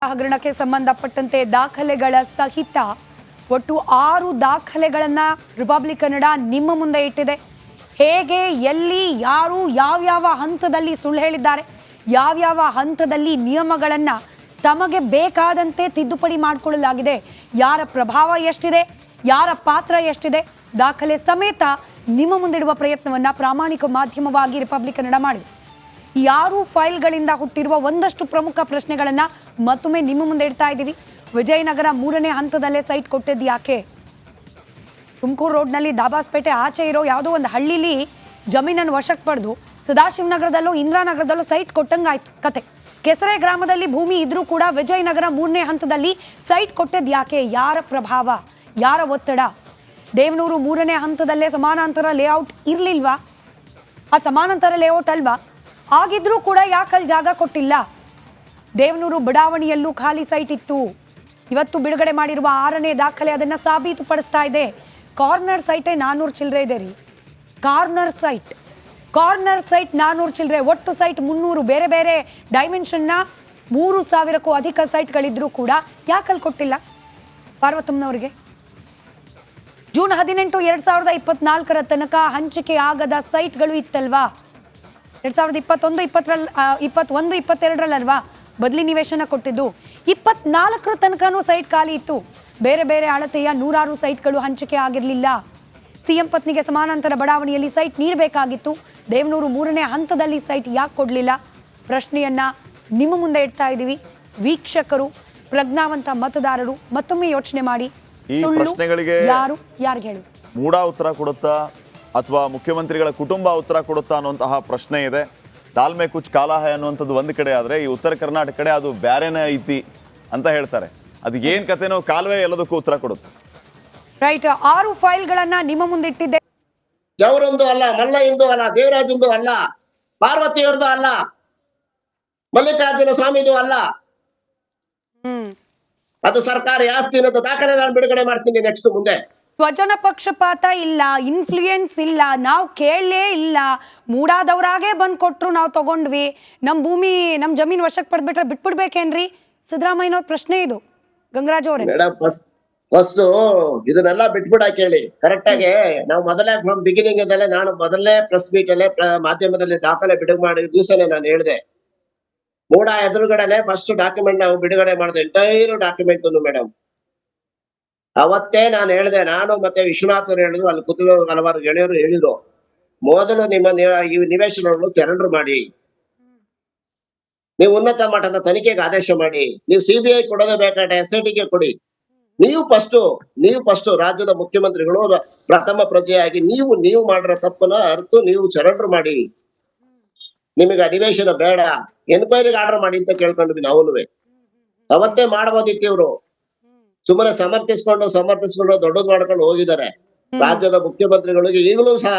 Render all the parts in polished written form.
ಹಗರಣಕ್ಕೆ ಸಂಬಂಧಪಟ್ಟಂತೆ ದಾಖಲೆಗಳ ಸಹಿತ ಒಟ್ಟು 6 ದಾಖಲೆಗಳನ್ನ ರಿಪಬ್ಲಿಕ್ ಕನ್ನಡ ನಿಮ್ಮ ಮುಂದೆ ಇಟ್ಟಿದೆ. ಹೇಗೆ, ಎಲ್ಲಿ, ಯಾರು, ಯಾವ್ಯಾವ ಹಂತದಲ್ಲಿ ಸುಳ್ಳು ಹೇಳಿದ್ದಾರೆ, ಯಾವ್ಯಾವ ಹಂತದಲ್ಲಿ ನಿಯಮಗಳನ್ನ ತಮಗೆ ಬೇಕಾದಂತೆ ತಿದ್ದುಪಡಿ ಮಾಡಿಕೊಳ್ಳಲಾಗಿದೆ, ಯಾರ ಪ್ರಭಾವ ಎಷ್ಟಿದೆ, ಯಾರ ಪಾತ್ರ ಎಷ್ಟಿದೆ, ದಾಖಲೆ ಸಮೇತ ನಿಮ್ಮ ಮುಂದಿಡುವ ಪ್ರಯತ್ನವನ್ನ ಪ್ರಾಮಾಣಿಕ ಮಾಧ್ಯಮವಾಗಿ ರಿಪಬ್ಲಿಕ್ ಕನ್ನಡ ಮಾಡಿದೆ. ಈ 6 ಫೈಲ್ಗಳಿಂದ ಹುಟ್ಟಿರುವ ಒಂದಷ್ಟು ಪ್ರಮುಖ ಪ್ರಶ್ನೆಗಳನ್ನ ಮತ್ತೊಮ್ಮೆ ನಿಮ್ಮ ಮುಂದೆ ಇಡ್ತಾ ಇದ್ದೀವಿ. ವಿಜಯನಗರ 3ನೇ ಹಂತದಲ್ಲೇ ಸೈಟ್ ಕೊಟ್ಟಿದ್ದು ಯಾಕೆ? ತುಮಕೂರು ರೋಡ್ನಲ್ಲಿ ದಾಬಾಸ್ಪೇಟೆ ಆಚೆ ಇರೋ ಯಾವುದೋ ಒಂದು ಹಳ್ಳಿಲಿ ಜಮೀನನ್ನು ವಶಕ್ಕೆ ಪಡೆದು ಸದಾಶಿವನಗರದಲ್ಲೋ ಇಂದಿರಾನಗರದಲ್ಲೋ ಸೈಟ್ ಕೊಟ್ಟಂಗಾಯ್ತು ಕತೆ. ಕೆಸರೆ ಗ್ರಾಮದಲ್ಲಿ ಭೂಮಿ ಇದ್ರೂ ಕೂಡ ವಿಜಯನಗರ 3ನೇ ಹಂತದಲ್ಲಿ ಸೈಟ್ ಕೊಟ್ಟಿದ್ದು ಯಾಕೆ? ಯಾರ ಪ್ರಭಾವ, ಯಾರ ಒತ್ತಡ? ದೇವನೂರು 3ನೇ ಹಂತದಲ್ಲೇ ಸಮಾನಾಂತರ ಲೇಔಟ್ ಇರ್ಲಿಲ್ವಾ? ಆ ಸಮಾನಾಂತರ ಲೇಔಟ್ ಅಲ್ವಾ? ಆಗಿದ್ರೂ ಕೂಡ ಯಾಕಲ್ಲಿ ಜಾಗ ಕೊಟ್ಟಿಲ್ಲ? ದೇವನೂರು ಬಡಾವಣೆಯಲ್ಲೂ ಖಾಲಿ ಸೈಟ್ ಇತ್ತು. ಇವತ್ತು ಬಿಡುಗಡೆ ಮಾಡಿರುವ 6ನೇ ದಾಖಲೆ ಅದನ್ನ ಸಾಬೀತುಪಡಿಸ್ತಾ ಇದೆ. ಕಾರ್ನರ್ ಸೈಟೇ 400 ಚಿಲ್ಲರೆ ಇದೆ ರೀ. ಕಾರ್ನರ್ ಸೈಟ್ 400 ಚಿಲ್ಲರೆ, ಒಟ್ಟು ಸೈಟ್ 300. ಬೇರೆ ಬೇರೆ ಡೈಮೆನ್ಷನ್ನ 3000ಕ್ಕೂ ಅಧಿಕ ಸೈಟ್ಗಳಿದ್ರೂ ಕೂಡ ಯಾಕಲ್ಲಿ ಕೊಟ್ಟಿಲ್ಲ ಪಾರ್ವತಮ್ಮನವರಿಗೆ? ಜೂನ್ 18, 2024 ತನಕ ಹಂಚಿಕೆ ಆಗದ ಸೈಟ್ಗಳು ಇತ್ತಲ್ವಾ? 2021, 22 ಬದಲಿ ನಿವೇಶನ ಕೊಟ್ಟಿದ್ದು. 24 ತನಕನೂ ಸೈಟ್ ಖಾಲಿ ಇತ್ತು. ಬೇರೆ ಬೇರೆ ಅಳತೆಯ 100 ಸೈಟ್ಗಳು ಹಂಚಿಕೆ ಆಗಿರಲಿಲ್ಲ. ಸಿಎಂ ಪತ್ನಿಗೆ ಸಮಾನಾಂತರ ಬಡಾವಣೆಯಲ್ಲಿ ಸೈಟ್ ನೀಡಬೇಕಾಗಿತ್ತು. ದೇವನೂರು 3ನೇ ಹಂತದಲ್ಲಿ ಸೈಟ್ ಯಾಕೆ ಕೊಡಲಿಲ್ಲ? ಪ್ರಶ್ನೆಯನ್ನ ನಿಮ್ಮ ಮುಂದೆ ಇಡ್ತಾ ಇದ್ದೀವಿ. ವೀಕ್ಷಕರು, ಪ್ರಜ್ಞಾವಂತ ಮತದಾರರು ಮತ್ತೊಮ್ಮೆ ಯೋಚನೆ ಮಾಡಿ. ಈ ಪ್ರಶ್ನೆಗಳಿಗೆ ಯಾರಿಗೆ ಹೇಳು? ಮೂಡ ಉತ್ತರ ಕೊಡುತ್ತಾ ಅಥವಾ ಮುಖ್ಯಮಂತ್ರಿಗಳ ಕುಟುಂಬ ಉತ್ತರ ಕೊಡುತ್ತಾ ಅನ್ನುವಂತಹ ಪ್ರಶ್ನೆ ಇದೆ. ತಾಳ್ಮೆ ಕುಚ್ ಕಾಲ ಹೈ ಅನ್ನುವಂಥದ್ದು ಒಂದು ಕಡೆ ಆದರೆ, ಈ ಉತ್ತರ ಕರ್ನಾಟಕ ಕಡೆ ಅದು ಬ್ಯಾರೇನೇ ಐತಿ ಅಂತ ಹೇಳ್ತಾರೆ. ಅದು ಏನ್ ಕಥೆನೋ ಕಾಲುವೆ ಎಲ್ಲದಕ್ಕೂ ಉತ್ತರ ಕೊಡುತ್ತೆ. ರೈಟ್, 6 ಫೈಲ್ಗಳನ್ನ ನಿಮ್ಮ ಮುಂದಿಟ್ಟಿದ್ದೆ. ಜವರೊಂದು ಅಲ್ಲ, ಮಲ್ಲ ಇಂದು ಅಲ್ಲ, ದೇವರಾಜಂದು ಅಲ್ಲ, ಪಾರ್ವತಿಯವ್ರದ್ದು ಅಲ್ಲ, ಮಲ್ಲಿಕಾರ್ಜುನ ಸ್ವಾಮಿದು ಅಲ್ಲ. ಅದು ಸರ್ಕಾರಿ ಆಸ್ತಿ ಅನ್ನೋದು ದಾಖಲೆ ನಾನು ಬಿಡುಗಡೆ ಮಾಡ್ತೀನಿ ನೆಕ್ಸ್ಟ್ ಮುಂದೆ. ಸ್ವಜನ ಪಕ್ಷಪಾತ ಇಲ್ಲ, ಇನ್ಫ್ಲೂಯೆನ್ಸ್ ಇಲ್ಲ, ನಾವು ಕೇಳಲೇ ಇಲ್ಲ. ಮೂಡಾದವರಾಗೆ ಬಂದು ಕೊಟ್ರು, ನಾವು ತಗೊಂಡ್ವಿ. ನಮ್ಮ ಭೂಮಿ, ನಮ್ಮ ಜಮೀನು ವಶಕ್ಕೆ ಪಡೆದ್ಬಿಟ್ರೆ ಬಿಟ್ಬಿಡ್ಬೇಕೇನ್ರಿ? ಸಿದ್ದರಾಮಯ್ಯನವ್ರ ಪ್ರಶ್ನೆ ಇದು. ಗಂಗರಾಜ್ ಅವರೇ, ಮೇಡಮ್ ಫಸ್ಟ್ ಇದನ್ನೆಲ್ಲ ಬಿಟ್ಬಿಡ ಕೇಳಿ ಕರೆಕ್ಟ್ ಆಗಿ. ನಾವು ಮೊದಲೇ ಫ್ರಮ್ ಬಿಗಿನಿಂಗ್ ಅದಲ್ಲೇ, ನಾನು ಮೊದಲನೇ ಪ್ರೆಸ್ ಮೀಟ್ ಅಲ್ಲೇ ಮಾಧ್ಯಮದಲ್ಲಿ ದಾಖಲೆ ಬಿಡುಗಡೆ ಮಾಡಿದ ದಿವಸನೇ ನಾನು ಹೇಳಿದೆ, ಮೂಡ ಎದುರುಗಡೆನೆ ಫಸ್ಟ್ ಡಾಕ್ಯುಮೆಂಟ್ ನಾವು ಬಿಡುಗಡೆ ಮಾಡಿದೆ, ಎಂಟೈರ್ ಡಾಕ್ಯುಮೆಂಟ್ ಮೇಡಮ್. ಅವತ್ತೇ ನಾನು ಹೇಳಿದೆ, ನಾನು ಮತ್ತೆ ವಿಶ್ವನಾಥ್ ಅವರು ಹೇಳಿದ್ರು, ಅಲ್ಲಿ ಕೂತಿರೋ ಹಲವಾರು ಗೆಳೆಯರು ಹೇಳಿದ್ರು, ಮೊದಲು ನಿಮ್ಮ ಈ ನಿವೇಶನವನ್ನು ಸರೆಂಡರ್ ಮಾಡಿ, ನೀವು ಉನ್ನತ ಮಟ್ಟದ ತನಿಖೆಗೆ ಆದೇಶ ಮಾಡಿ, ನೀವು ಸಿಬಿಐ ಕೊಡೋದೇ ಬೇಕಾದ್ರೆ SIT ಗೆ ಕೊಡಿ. ನೀವು ಫಸ್ಟ್ ರಾಜ್ಯದ ಮುಖ್ಯಮಂತ್ರಿಗಳು ಪ್ರಥಮ ಪ್ರಜೆಯಾಗಿ ನೀವು ಮಾಡಿರೋ ತಪ್ಪನ್ನ ಅರ್ತು ನೀವು ಸರೆಂಡರ್ ಮಾಡಿ. ನಿಮಗೆ ಅಧಿವೇಶನ ಬೇಡ, ಎನ್ಕ್ವೈರಿಗೆ ಆರ್ಡರ್ ಮಾಡಿ ಅಂತ ಕೇಳ್ಕೊಂಡ್ವಿ ನಾವು. ಅವತ್ತೇ ಮಾಡಬಹುದಿತ್ತು. ಇವರು ಸುಮ್ಮನೆ ಸಮರ್ಥಿಸ್ಕೊಂಡು ದೊಡ್ಡದು ಮಾಡ್ಕೊಂಡು ಹೋಗಿದ್ದಾರೆ. ರಾಜ್ಯದ ಮುಖ್ಯಮಂತ್ರಿಗಳಿಗೆ ಈಗಲೂ ಸಹ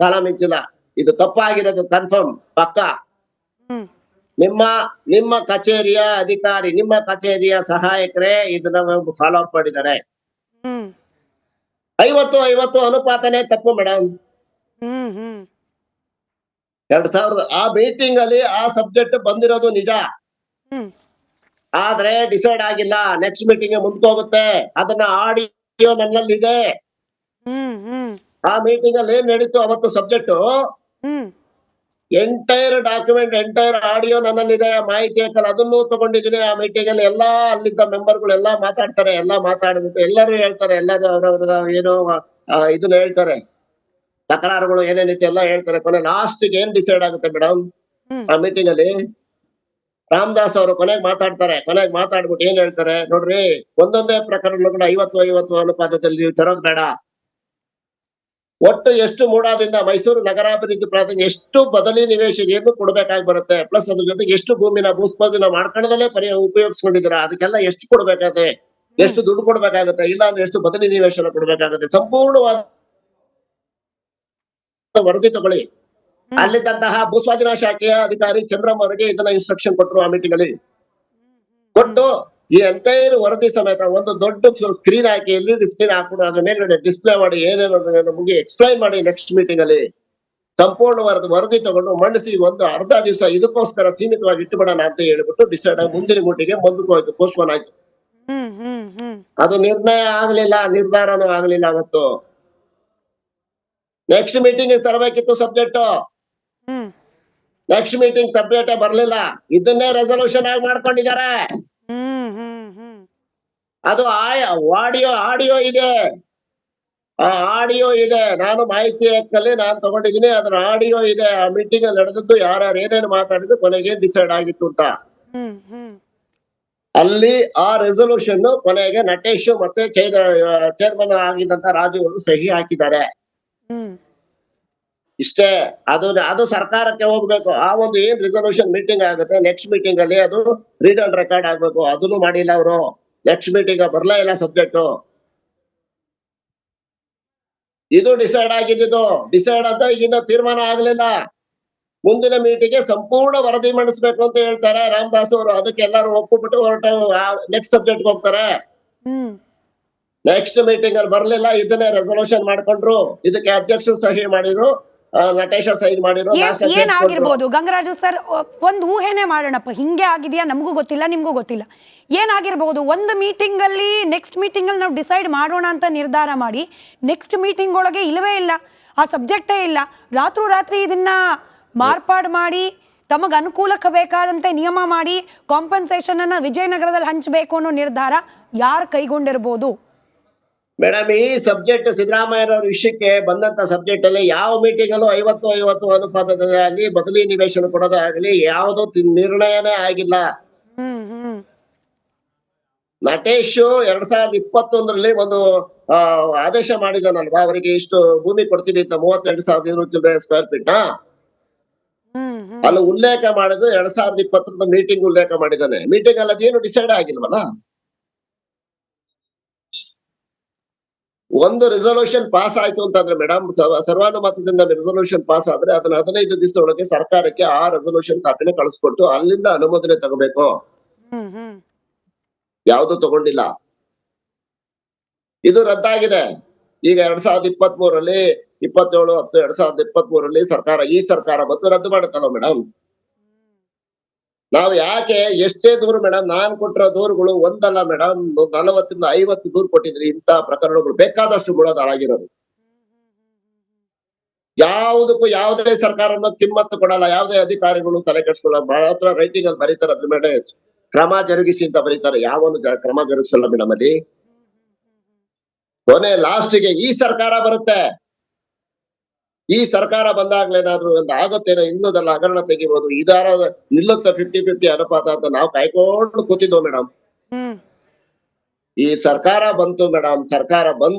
ಕಾಲ ಮಿಂಚಿಲ್ಲ. ಇದು ತಪ್ಪಾಗಿರೋದು ಕನ್ಫರ್ಮ್ ಪಕ್ಕ. ನಿಮ್ಮ ಕಚೇರಿಯ ಅಧಿಕಾರಿ, ನಿಮ್ಮ ಕಚೇರಿಯ ಸಹಾಯಕರೇ ಇದನ್ನ ಫಾಲೋ ಅಪ್ ಮಾಡಿದ್ದಾರೆ. 50-50 ಅನುಪಾತನೇ ತಪ್ಪು ಮೇಡಮ್. 2000 ಆ ಮೀಟಿಂಗ್ ಅಲ್ಲಿ ಆ ಸಬ್ಜೆಕ್ಟ್ ಬಂದಿರೋದು ನಿಜ, ಆದ್ರೆ ಡಿಸೈಡ್ ಆಗಿಲ್ಲ. ನೆಕ್ಸ್ಟ್ ಮೀಟಿಂಗ್ ಮುಂದೋಗುತ್ತೆ. ಅದನ್ನ ಆಡಿಯೋ ನನ್ನಲ್ಲಿದೆ. ಆ ಮೀಟಿಂಗ್ ಅಲ್ಲಿ ಏನ್ ನಡೀತು ಅವತ್ತು subject, entire document, entire audio ನನ್ನಲ್ಲಿದೆ. ಮಾಹಿತಿ ಹಾಕಲ್ಲ, ಅದನ್ನು ತಗೊಂಡಿದ್ದೀನಿ. ಆ ಮೀಟಿಂಗ್ ಅಲ್ಲಿ ಎಲ್ಲಾ ಅಲ್ಲಿದ್ದ ಮೆಂಬರ್ಗಳು ಎಲ್ಲಾ ಮಾತಾಡ್ತಾರೆ. ಎಲ್ಲಾ ಮಾತಾಡ್ಬಿಟ್ಟು ಎಲ್ಲರೂ ಹೇಳ್ತಾರೆ, ಎಲ್ಲರೂ ಅವ್ರವ್ರ ಏನೋ ಇದನ್ನ ಹೇಳ್ತಾರೆ, ತಕರಾರುಗಳು ಏನೇನಿತ್ತು ಎಲ್ಲ ಹೇಳ್ತಾರೆ. ಕೊನೆ ಲಾಸ್ಟ್ ಏನ್ ಡಿಸೈಡ್ ಆಗುತ್ತೆ ಮೇಡಮ್ ಆ ಮೀಟಿಂಗ್ ಅಲ್ಲಿ? ರಾಮದಾಸ್ ಅವರು ಕೊನೆಗೆ ಮಾತಾಡ್ಬಿಟ್ಟು ಏನ್ ಹೇಳ್ತಾರೆ ನೋಡ್ರಿ, ಒಂದೊಂದೇ ಪ್ರಕರಣಗಳು 50-50 ಅನುಪಾತದಲ್ಲಿ ನೀವು ತರೋದ್ ಬೇಡ. ಒಟ್ಟು ಎಷ್ಟು ಮೂಡಾದಿಂದ ಮೈಸೂರು ನಗರಾಭಿವೃದ್ಧಿ ಪ್ರಾಂತ್ಯ ಎಷ್ಟು ಬದಲಿ ನಿವೇಶನ ಕೊಡ್ಬೇಕಾಗಿ ಬರುತ್ತೆ, ಪ್ಲಸ್ ಅದ್ರ ಜೊತೆಗೆ ಎಷ್ಟು ಭೂಮಿನ ಭೂಸ್ಪರ್ಧನ ಮಾಡ್ಕೊಳ್ಳದಲ್ಲೇ ಉಪಯೋಗಿಸ್ಕೊಂಡಿದ್ದೀರಾ, ಅದಕ್ಕೆಲ್ಲ ಎಷ್ಟು ಕೊಡ್ಬೇಕಾಗುತ್ತೆ, ಎಷ್ಟು ದುಡ್ಡು ಕೊಡ್ಬೇಕಾಗುತ್ತೆ, ಇಲ್ಲ ಅಂದ್ರೆ ಎಷ್ಟು ಬದಲಿ ನಿವೇಶನ ಕೊಡ್ಬೇಕಾಗುತ್ತೆ, ಸಂಪೂರ್ಣವಾದ ವರದಿ ತಗೊಳ್ಳಿ. ಅಲ್ಲಿದ್ದಂತಹ ಭೂಸ್ವಾಧೀನ ಶಾಖೆಯ ಅಧಿಕಾರಿ ಚಂದ್ರಮ್ಮ ಅವರಿಗೆ ಇದನ್ನ ಇನ್ಸ್ಟ್ರಕ್ಷನ್ ಕೊಟ್ಟರು. ಆ ಮೀಟಿಂಗ್ ಅಲ್ಲಿ ಕೊಟ್ಟು ಈ ಎಂಟೈರ್ ವರದಿ ಸಮೇತ ಒಂದು ದೊಡ್ಡ ಸ್ಕ್ರೀನ್ ಹಾಕಿ, LED ಸ್ಕ್ರೀನ್ ಹಾಕೊಂಡು ಅದ್ರ ಮೇಲ್ಗಡೆ ಡಿಸ್ಪ್ಲೇ ಮಾಡಿ ಏನೇನು ನಮಗೆ ಎಕ್ಸ್ಪ್ಲೈನ್ ಮಾಡಿ ನೆಕ್ಸ್ಟ್ ಮೀಟಿಂಗ್ ಅಲ್ಲಿ ಸಂಪೂರ್ಣ ವರದಿ ತಗೊಂಡು ಮಂಡಿಸಿ ಒಂದು ಅರ್ಧ ದಿವಸ ಇದಕ್ಕೋಸ್ಕರ ಸೀಮಿತವಾಗಿ ಇಟ್ಟುಬಿಡೋಣ ಅಂತ ಹೇಳ್ಬಿಟ್ಟು ಡಿಸೈಡ್ ಆಗಿ ಮುಂದಿನ ಮೀಟಿಂಗ್ಗೆ ಮುಂದಕ್ಕೆ ಹೋಯ್ತು, ಪೋಸ್ಟ್ಪೋನ್ ಆಯ್ತು. ಅದು ನಿರ್ಣಯ ಆಗ್ಲಿಲ್ಲ, ನಿರ್ಧಾರನೂ ಆಗ್ಲಿಲ್ಲ. ಅವತ್ತು ನೆಕ್ಸ್ಟ್ ಮೀಟಿಂಗ್ ತರಬೇಕಿತ್ತು ಸಬ್ಜೆಕ್ಟ್. ನೆಕ್ಸ್ಟ್ ಮೀಟಿಂಗ್ ಸಬ್ಜೆಕ್ಟ್ ಬರ್ಲಿಲ್ಲ, ಇದನ್ನೇ ರೆಸಲ್ಯೂಷನ್ ಆಗಿ ಮಾಡ್ಕೊಂಡಿದ್ದಾರೆ. ಅದು ಆಡಿಯೋ ಇದೆ, ಆ ಆಡಿಯೋ ಇದೆ. ನಾನು ಮಾಹಿತಿ ಹಕ್ಕಲ್ಲಿ ನಾನು ತಗೊಂಡಿದ್ದೀನಿ, ಅದ್ರ ಆಡಿಯೋ ಇದೆ. ಆ ಮೀಟಿಂಗ್ ಅಲ್ಲಿ ನಡೆದದ್ದು, ಯಾರ್ಯಾರು ಏನೇನು ಮಾತಾಡಿದ್ರು, ಕೊನೆಗೆ ಡಿಸೈಡ್ ಆಗಿತ್ತು ಅಂತ. ಅಲ್ಲಿ ಆ ರೆಸಲ್ಯೂಷನ್ ಕೊನೆಗೆ ನಟೇಶ್ ಮತ್ತೆ ಚೇರ್ಮನ್ ಆಗಿದ್ದಂತ ರಾಜು ಅವರು ಸಹಿ ಹಾಕಿದ್ದಾರೆ. ಇಷ್ಟೇ. ಅದು ಸರ್ಕಾರಕ್ಕೆ ಹೋಗ್ಬೇಕು. ಆ ಒಂದು ಏನ್ ರೆಸಲ್ಯೂಷನ್ ಮೀಟಿಂಗ್ ಆಗುತ್ತೆ, ನೆಕ್ಸ್ಟ್ ಮೀಟಿಂಗ್ ಅಲ್ಲಿ ಅದು ರೀಡ್ ಅಂಡ್ ರೆಕಾರ್ಡ್ ಆಗ್ಬೇಕು. ಅದನ್ನು ಮಾಡಿಲ್ಲ ಅವರು. ನೆಕ್ಸ್ಟ್ ಮೀಟಿಂಗ್ ಬರ್ಲೇ ಇಲ್ಲ ಸಬ್ಜೆಕ್ಟ್. ಇದು ಡಿಸೈಡ್ ಆಗಿದ್ದು. ಡಿಸೈಡ್ ಅಂತ ಇನ್ನ ತೀರ್ಮಾನ ಆಗ್ಲಿಲ್ಲ. ಮುಂದಿನ ಮೀಟಿಂಗ್ಗೆ ಸಂಪೂರ್ಣ ವರದಿ ಮಂಡಿಸ್ಬೇಕು ಅಂತ ಹೇಳ್ತಾರೆ ರಾಮದಾಸ್ ಅವರು. ಅದಕ್ಕೆ ಎಲ್ಲರೂ ಒಪ್ಪಿಬಿಟ್ಟು ಹೊರಟ ನೆಕ್ಸ್ಟ್ ಸಬ್ಜೆಕ್ಟ್ ಹೋಗ್ತಾರೆ. ನೆಕ್ಸ್ಟ್ ಮೀಟಿಂಗ್ ಅಲ್ಲಿ ಬರ್ಲಿಲ್ಲ, ಇದನ್ನೇ ರೆಸಲ್ಯೂಷನ್ ಮಾಡ್ಕೊಂಡ್ರು. ಇದಕ್ಕೆ ಅಧ್ಯಕ್ಷರು ಸಹಿ ಮಾಡಿದ್ರು, ನಟೇಶ ಸಹಿ ಮಾಡಿದ್ರು. ಏನಾಗಿರ್ಬೋದು ಗಂಗರಾಜು ಸರ್, ಒಂದು ಊಹೆನೆ ಮಾಡೋಣಪ್ಪ. ಹಿಂಗೆ ಆಗಿದೆಯಾ, ನಮಗೂ ಗೊತ್ತಿಲ್ಲ, ನಿಮ್ಗೂ ಗೊತ್ತಿಲ್ಲ. ಏನಾಗಿರ್ಬೋದು, ಒಂದು ಮೀಟಿಂಗ್ ಅಲ್ಲಿ ನೆಕ್ಸ್ಟ್ ಮೀಟಿಂಗ್ ಅಲ್ಲಿ ನಾವು ಡಿಸೈಡ್ ಮಾಡೋಣ ಅಂತ ನಿರ್ಧಾರ ಮಾಡಿ ನೆಕ್ಸ್ಟ್ ಮೀಟಿಂಗ್ ಒಳಗೆ ಇಲ್ಲವೇ ಇಲ್ಲ, ಆ ಸಬ್ಜೆಕ್ಟೇ ಇಲ್ಲ. ರಾತ್ರಿ ಇದನ್ನ ಮಾರ್ಪಾಡು ಮಾಡಿ ತಮಗೆ ಅನುಕೂಲಕ್ಕೆ ಬೇಕಾದಂತೆ ನಿಯಮ ಮಾಡಿ ಕಾಂಪನ್ಸೇಷನ್ ಅನ್ನ ವಿಜಯನಗರದಲ್ಲಿ ಹಂಚಬೇಕು ಅನ್ನೋ ನಿರ್ಧಾರ ಯಾರು ಕೈಗೊಂಡಿರ್ಬೋದು? ಮೇಡಮ್, ಈ ಸಬ್ಜೆಕ್ಟ್ ಸಿದ್ದರಾಮಯ್ಯನವ್ರ ವಿಷಯಕ್ಕೆ ಬಂದಂತ ಸಬ್ಜೆಕ್ಟ್ ಅಲ್ಲಿ ಯಾವ ಮೀಟಿಂಗ್ ಅಲ್ಲೂ 50-50 ಅನುಪಾತದಲ್ಲಿ ಬದಲಿ ನಿವೇಶನ ಕೊಡೋದಾಗ್ಲಿ ಯಾವುದೋ ನಿರ್ಣಯನೇ ಆಗಿಲ್ಲ. ನಟೇಶ್ 2021ರಲ್ಲಿ ಒಂದು ಆದೇಶ ಮಾಡಿದಾನಲ್ವಾ, ಅವರಿಗೆ ಇಷ್ಟು ಭೂಮಿ ಕೊಡ್ತೀವಿ ಅಂತ, 32,500 ಸ್ಕ್ವೇರ್ ಫೀಟ್ ನ. ಅಲ್ಲಿ ಉಲ್ಲೇಖ ಮಾಡಿದ್ದು 2020 ಮೀಟಿಂಗ್ ಉಲ್ಲೇಖ ಮಾಡಿದ್ದಾನೆ. ಮೀಟಿಂಗ್ ಅಲ್ಲಿ ಅದೇನು ಡಿಸೈಡ್ ಆಗಿಲ್ವಲ್ಲ. ಒಂದು ರೆಸಲ್ಯೂಷನ್ ಪಾಸ್ ಆಯ್ತು ಅಂತಂದ್ರೆ ಮೇಡಮ್, ಸರ್ವಾನುಮತದಿಂದ ರೆಸಲ್ಯೂಷನ್ ಪಾಸ್ ಆದ್ರೆ ಅದನ್ನ 15 ದಿವಸದೊಳಗೆ ಸರ್ಕಾರಕ್ಕೆ ಆ ರೆಸಲ್ಯೂಷನ್ ಕಾಪಿನ ಕಳಿಸ್ಕೊಟ್ಟು ಅಲ್ಲಿಂದ ಅನುಮೋದನೆ ತಗೋಬೇಕು. ಯಾವುದು ತಗೊಂಡಿಲ್ಲ. ಇದು ರದ್ದಾಗಿದೆ. ಈಗ 2023ರಲ್ಲಿ 27/10/2023ರಲ್ಲಿ ಈ ಸರ್ಕಾರ ಬಂದು ರದ್ದು ಮಾಡುತ್ತಲ್ಲ ಮೇಡಮ್. ನಾವು ಯಾಕೆ ಎಷ್ಟೇ ದೂರು ಮೇಡಮ್, ನಾನ್ ಕೊಟ್ಟಿರೋ ದೂರುಗಳು ಒಂದಲ್ಲ ಮೇಡಮ್, 40-50 ದೂರು ಕೊಟ್ಟಿದ್ರಿ. ಇಂತ ಪ್ರಕರಣಗಳು ಬೇಕಾದಷ್ಟು ಮುಳದಾಗಿರೋದು. ಯಾವುದಕ್ಕೂ ಯಾವುದೇ ಸರ್ಕಾರನ ಕಿಮ್ಮತ್ತು ಕೊಡಲ್ಲ, ಯಾವುದೇ ಅಧಿಕಾರಿಗಳು ತಲೆ ಕೆಡಿಸ್ಕೊಳ್ಳಲ್ಲ. ಮಾತ್ರ ರೈಟಿಂಗ್ ಅಲ್ಲಿ ಬರೀತಾರೆ, ಅದ್ರ ಮೇಲೆ ಕ್ರಮ ಜರುಗಿಸಿ ಅಂತ ಬರೀತಾರೆ. ಯಾವನು ಕ್ರಮ ಜರುಗಿಸಲ್ಲ ಮೇಡಮ್. ಅಲ್ಲಿ ಕೊನೆ ಲಾಸ್ಟ್ಗೆ ಈ ಸರ್ಕಾರ ಬರುತ್ತೆ. ಈ ಸರ್ಕಾರ ಬಂದಾಗ್ಲೇನಾದ್ರೂ ಒಂದು ಆಗುತ್ತೇನೋ, ಇನ್ನೋದಲ್ಲ ಹಗರಣ ತೆಗಿಬಹುದು, ಇದಾರ ನಿಲ್ಲುತ್ತೆ 50-50 ಅನುಪಾತ ಅಂತ ನಾವು ಕಾಯ್ಕೊಂಡು ಕೂತಿದ್ವು ಮೇಡಮ್. ಈ ಸರ್ಕಾರ ಬಂತು ಮೇಡಮ್. ಸರ್ಕಾರ ಬಂದು